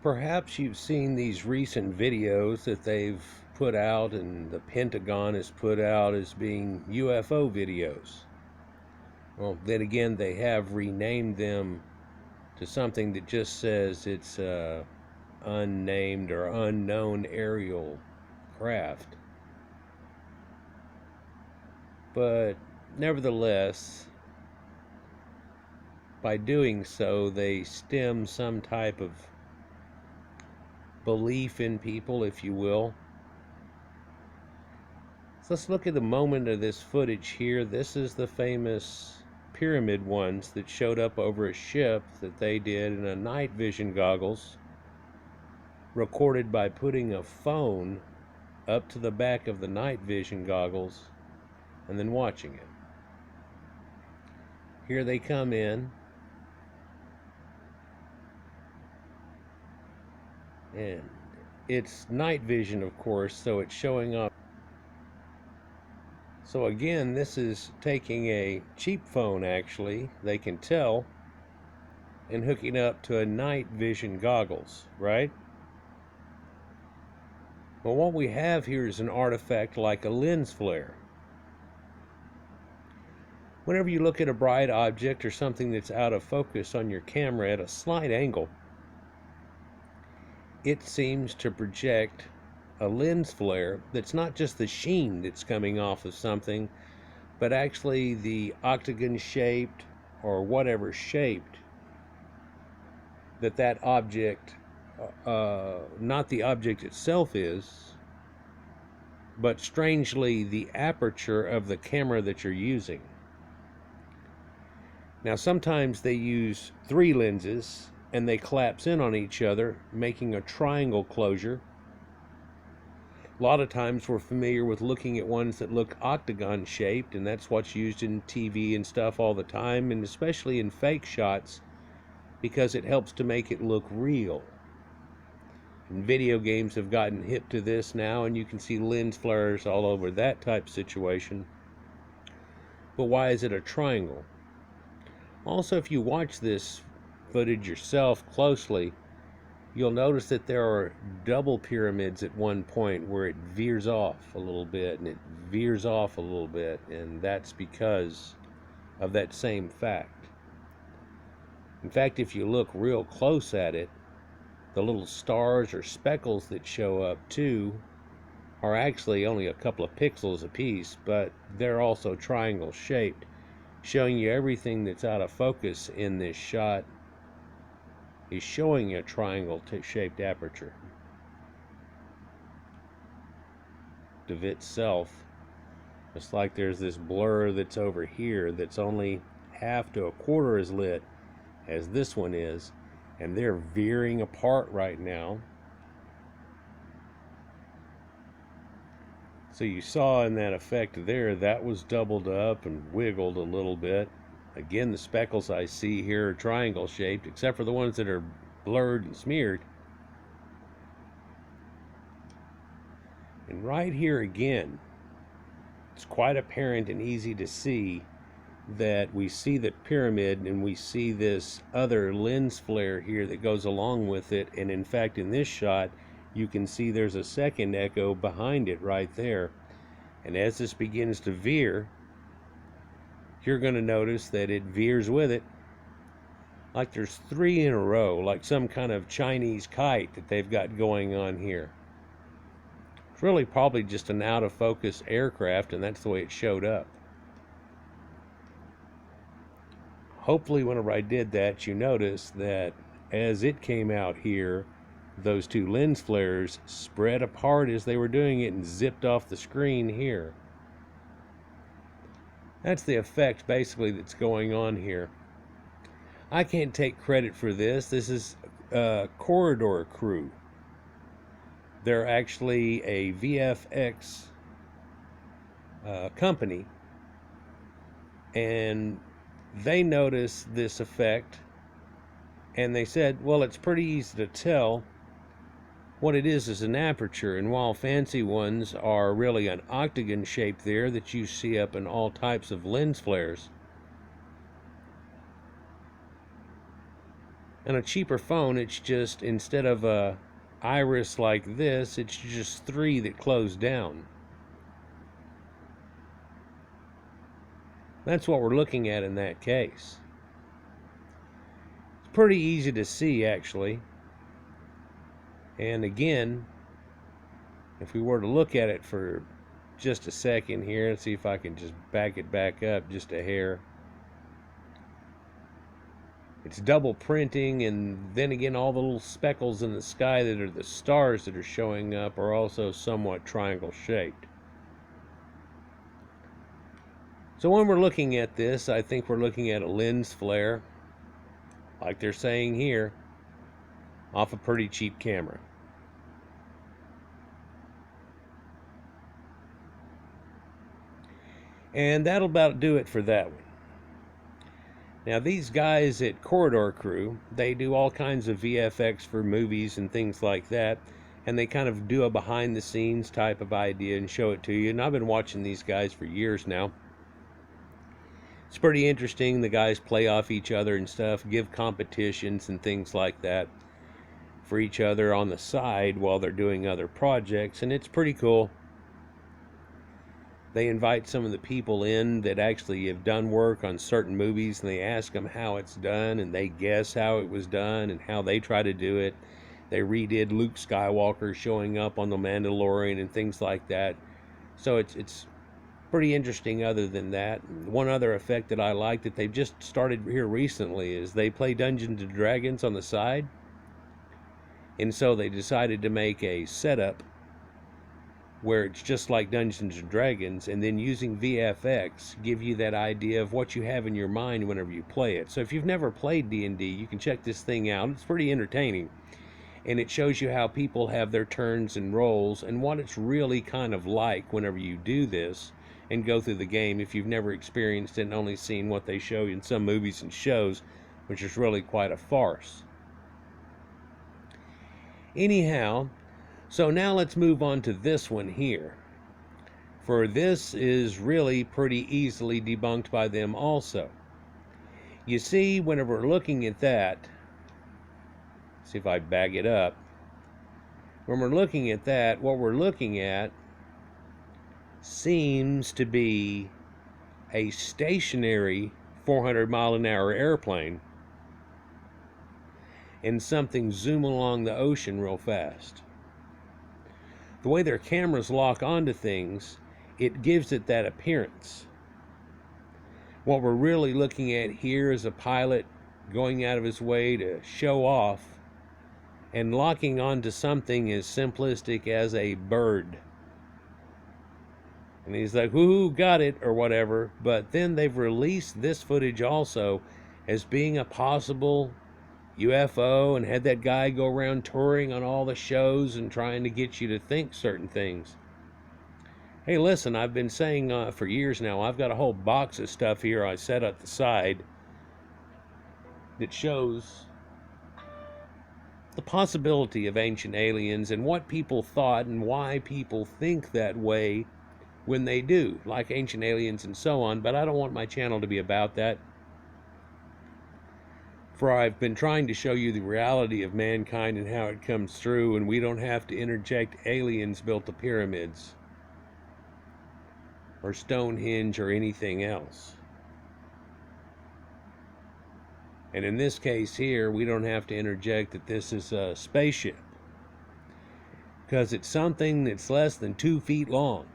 Perhaps you've seen these recent videos that they've put out and the Pentagon has put out as being UFO videos. Well, then again, they have renamed them to something that just says it's unnamed or unknown aerial craft. But nevertheless, by doing so, they stem some type of belief in people, if you will. So let's look at the moment of this footage here. This is the famous pyramid ones that showed up over a ship that they did in a night vision goggles, recorded by putting a phone up to the back of the night vision goggles and then watching it. Here they come in, and it's night vision, of course, so it's showing up. So again, this is taking a cheap phone, actually, they can tell, and hooking up to a night vision goggles, right? Well, what we have here is an artifact like a lens flare. Whenever you look at a bright object or something that's out of focus on your camera at a slight angle, it seems to project a lens flare that's not just the sheen that's coming off of something, but actually the octagon shaped or whatever shaped that object, not the object itself is, but strangely the aperture of the camera that you're using. Now sometimes they use 3 lenses and they collapse in on each other, making a triangle closure. A lot of times we're familiar with looking at ones that look octagon shaped, and that's what's used in TV and stuff all the time, and especially in fake shots, because it helps to make it look real. And video games have gotten hip to this now, and you can see lens flares all over that type of situation. But why is it a triangle? Also, if you watch this footage yourself closely, you'll notice that there are double pyramids at one point where it veers off a little bit and it veers off a little bit, and that's because of that same fact. In fact, if you look real close at it, the little stars or speckles that show up too are actually only a couple of pixels apiece, but they're also triangle shaped, showing you everything that's out of focus in this shot is showing a triangle shaped aperture of itself. It's like there's this blur that's over here that's only half to a quarter as lit as this one is, and they're veering apart right now. So you saw in that effect there, that was doubled up and wiggled a little bit. Again, the speckles I see here are triangle shaped, except for the ones that are blurred and smeared. And right here again, it's quite apparent and easy to see that we see the pyramid and we see this other lens flare here that goes along with it. And in fact, in this shot, you can see there's a second echo behind it right there. And as this begins to veer, you're going to notice that it veers with it, like there's 3 in a row, like some kind of Chinese kite that they've got going on here. It's really probably just an out of focus aircraft, and that's the way it showed up. Hopefully whenever I did that, you noticed that as it came out here, those 2 lens flares spread apart as they were doing it and zipped off the screen here. That's the effect basically that's going on here. I can't take credit for this. This is Corridor Crew. They're actually a VFX company, and they noticed this effect and they said, well, it's pretty easy to tell. What it is an aperture, and while fancy ones are really an octagon shape there that you see up in all types of lens flares, And a cheaper phone, it's just, instead of a iris like this, it's just 3 that close down. That's what we're looking at in that case. It's pretty easy to see, actually. And again, if we were to look at it for just a second here and see if I can just back it back up just a hair. It's double printing, and then again, all the little speckles in the sky that are the stars that are showing up are also somewhat triangle shaped. So when we're looking at this, I think we're looking at a lens flare, like they're saying here, off a pretty cheap camera. And that'll about do it for that one. Now, these guys at Corridor Crew, they do all kinds of VFX for movies and things like that, and they kind of do a behind-the-scenes type of idea and show it to you. And I've been watching these guys for years now. It's pretty interesting. The guys play off each other and stuff, give competitions and things like that for each other on the side while they're doing other projects, and it's pretty cool. They invite some of the people in that actually have done work on certain movies, and they ask them how it's done, and they guess how it was done and how they try to do it. They redid Luke Skywalker showing up on The Mandalorian and things like that. So it's pretty interesting. Other than that, one other effect that I like that they've just started here recently is they play Dungeons and Dragons on the side. And so they decided to make a setup where it's just like Dungeons and Dragons, and then using VFX give you that idea of what you have in your mind whenever you play it. So if you've never played D&D, you can check this thing out. It's pretty entertaining, and it shows you how people have their turns and roles and what it's really kind of like whenever you do this and go through the game if you've never experienced it and only seen what they show you in some movies and shows, which is really quite a farce. Anyhow, so now let's move on to this one here. For this is really pretty easily debunked by them also. You see, whenever we're looking at that, see if I bag it up. When we're looking at that, what we're looking at seems to be a stationary 400-mile-an-hour airplane and something zooming along the ocean real fast. The way their cameras lock onto things, it gives it that appearance. What we're really looking at here is a pilot going out of his way to show off and locking onto something as simplistic as a bird. And he's like, whoo, got it, or whatever. But then they've released this footage also as being a possible UFO, and had that guy go around touring on all the shows and trying to get you to think certain things. Hey, listen, I've been saying for years now, I've got a whole box of stuff here I set at the side that shows the possibility of ancient aliens and what people thought and why people think that way when they do, like ancient aliens and so on. But I don't want my channel to be about that. For I've been trying to show you the reality of mankind and how it comes through, and we don't have to interject aliens built the pyramids or Stonehenge or anything else. And in this case here, we don't have to interject that this is a spaceship, because it's something that's less than 2 feet long.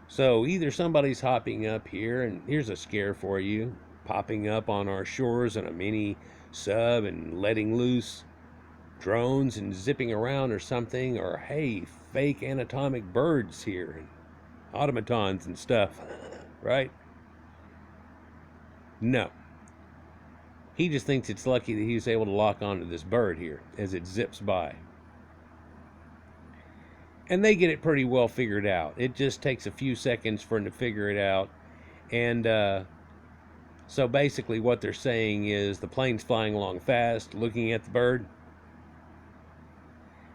So either somebody's hopping up here, and here's a scare for you, popping up on our shores in a mini sub and letting loose drones and zipping around or something, or hey, fake anatomic birds here and automatons and stuff, right? No. He just thinks it's lucky that he was able to lock onto this bird here as it zips by. And they get it pretty well figured out. It just takes a few seconds for them to figure it out. And so basically what they're saying is the plane's flying along fast, looking at the bird.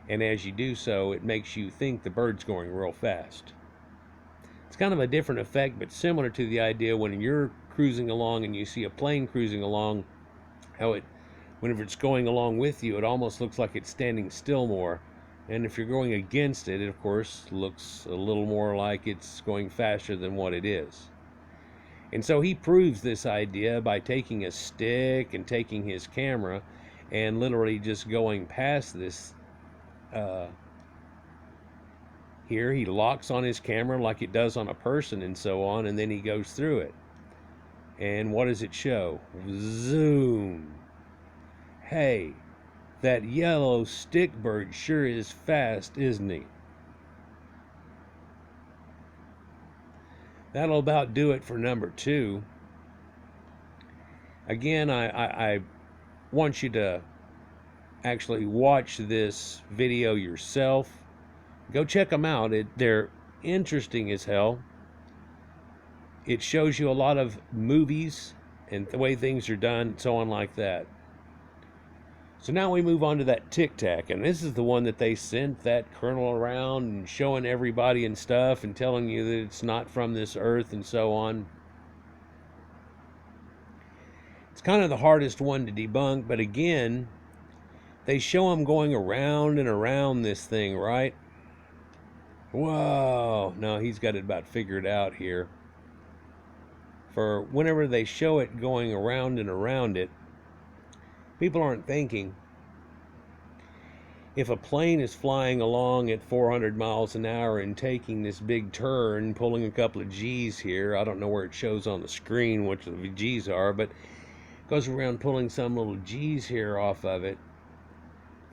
And as you do so, it makes you think the bird's going real fast. It's kind of a different effect, but similar to the idea when you're cruising along and you see a plane cruising along, how it, whenever it's going along with you, it almost looks like it's standing still more. And if you're going against it, it of course looks a little more like it's going faster than what it is. And so he proves this idea by taking a stick and taking his camera and literally just going past this. Here he locks on his camera like it does on a person and so on, and then he goes through it. And what does it show? Zoom. Hey, that yellow stick bird sure is fast, isn't he? That'll about do it for number 2. Again, I want you to actually watch this video yourself. Go check them out. They're interesting as hell. It shows you a lot of movies and the way things are done, so on like that. So now we move on to that tic-tac, and this is the one that they sent that colonel around and showing everybody and stuff and telling you that it's not from this earth and so on. It's kind of the hardest one to debunk, but again, they show them going around and around this thing, right? Whoa, no, he's got it about figured out here. For whenever they show it going around and around it, people aren't thinking. If a plane is flying along at 400 miles an hour and taking this big turn, pulling a couple of G's here, I don't know where it shows on the screen which the G's are, but goes around pulling some little G's here off of it,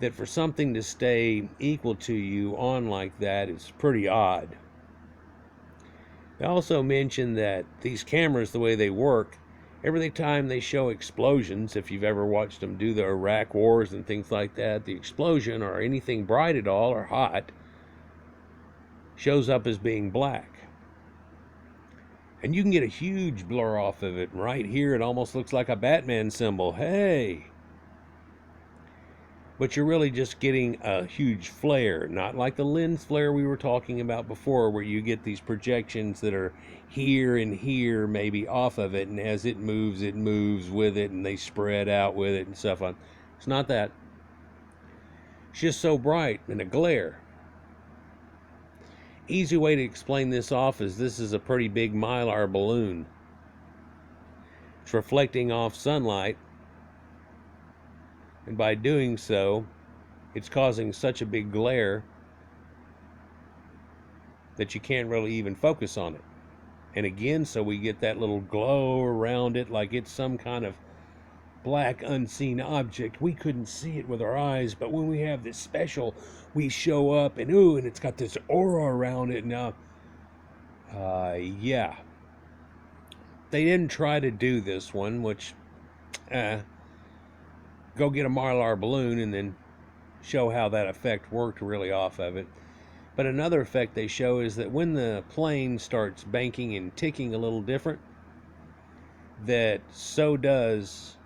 that for something to stay equal to you on like that is pretty odd. They also mentioned that these cameras, the way they work, every time they show explosions, if you've ever watched them do the Iraq wars and things like that, the explosion or anything bright at all or hot shows up as being black. And you can get a huge blur off of it. Right here, it almost looks like a Batman symbol. Hey! But you're really just getting a huge flare, not like the lens flare we were talking about before, where you get these projections that are here and here maybe off of it, and as it moves with it, and they spread out with it and stuff on. It's not that. It's just so bright and a glare. Easy way to explain this off is this is a pretty big mylar balloon. It's reflecting off sunlight, and by doing so, it's causing such a big glare that you can't really even focus on it. And again, so we get that little glow around it like it's some kind of black unseen object. We couldn't see it with our eyes, but when we have this special, we show up and ooh, and it's got this aura around it now. Yeah. They didn't try to do this one, which go get a mylar balloon and then show how that effect worked really off of it. But another effect they show is that when the plane starts banking and ticking a little different, that so does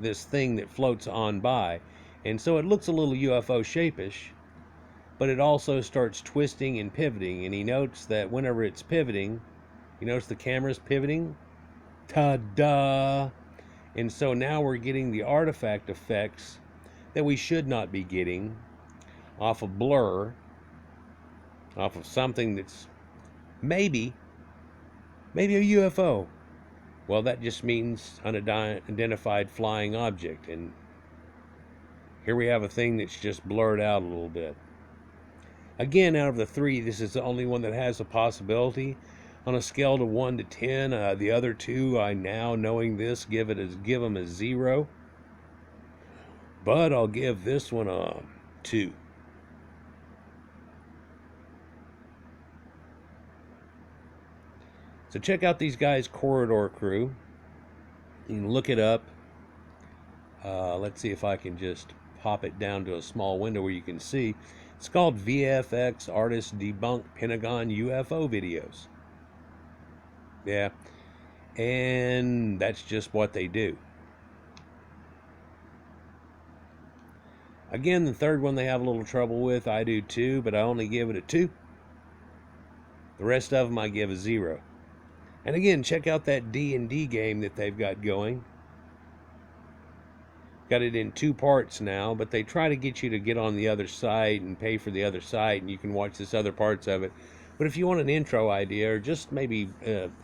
this thing that floats on by. And so it looks a little UFO shape-ish, but it also starts twisting and pivoting. And he notes that whenever it's pivoting, you notice the camera's pivoting. Ta-da! And so now we're getting the artifact effects that we should not be getting off of blur, off of something that's maybe a UFO. Well, that just means unidentified flying object. And here we have a thing that's just blurred out a little bit. Again, out of the 3, this is the only one that has a possibility. On a scale of 1 to 10, the other 2, I now, knowing this, give them a 0. But I'll give this one a 2. So check out these guys' corridor crew. You can look it up. Let's see if I can just pop it down to a small window where you can see. It's called VFX Artists Debunk Pentagon UFO Videos. Yeah, and that's just what they do. Again, the third one they have a little trouble with. I do too, but I only give it a 2. The rest of them I give a 0. And again, check out that D&D game that they've got going. Got it in 2 parts now, but they try to get you to get on the other side and pay for the other side, and you can watch this other parts of it. But if you want an intro idea, or just maybe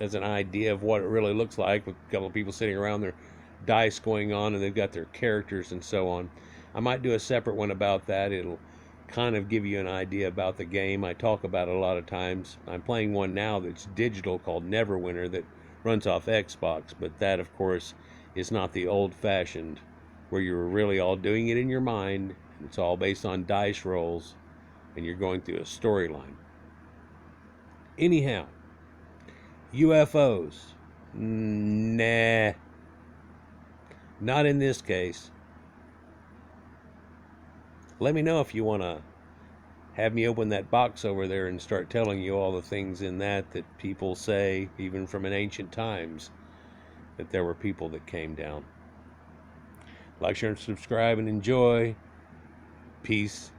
as an idea of what it really looks like, with a couple of people sitting around, their dice going on, and they've got their characters and so on, I might do a separate one about that. It'll kind of give you an idea about the game. I talk about it a lot of times. I'm playing one now that's digital called Neverwinter that runs off Xbox, but that, of course, is not the old-fashioned where you're really all doing it in your mind. It's all based on dice rolls, and you're going through a storyline. Anyhow, UFOs. Nah. Not in this case. Let me know if you want to have me open that box over there and start telling you all the things in that people say, even from in ancient times, that there were people that came down. Like, share, and subscribe, and enjoy. Peace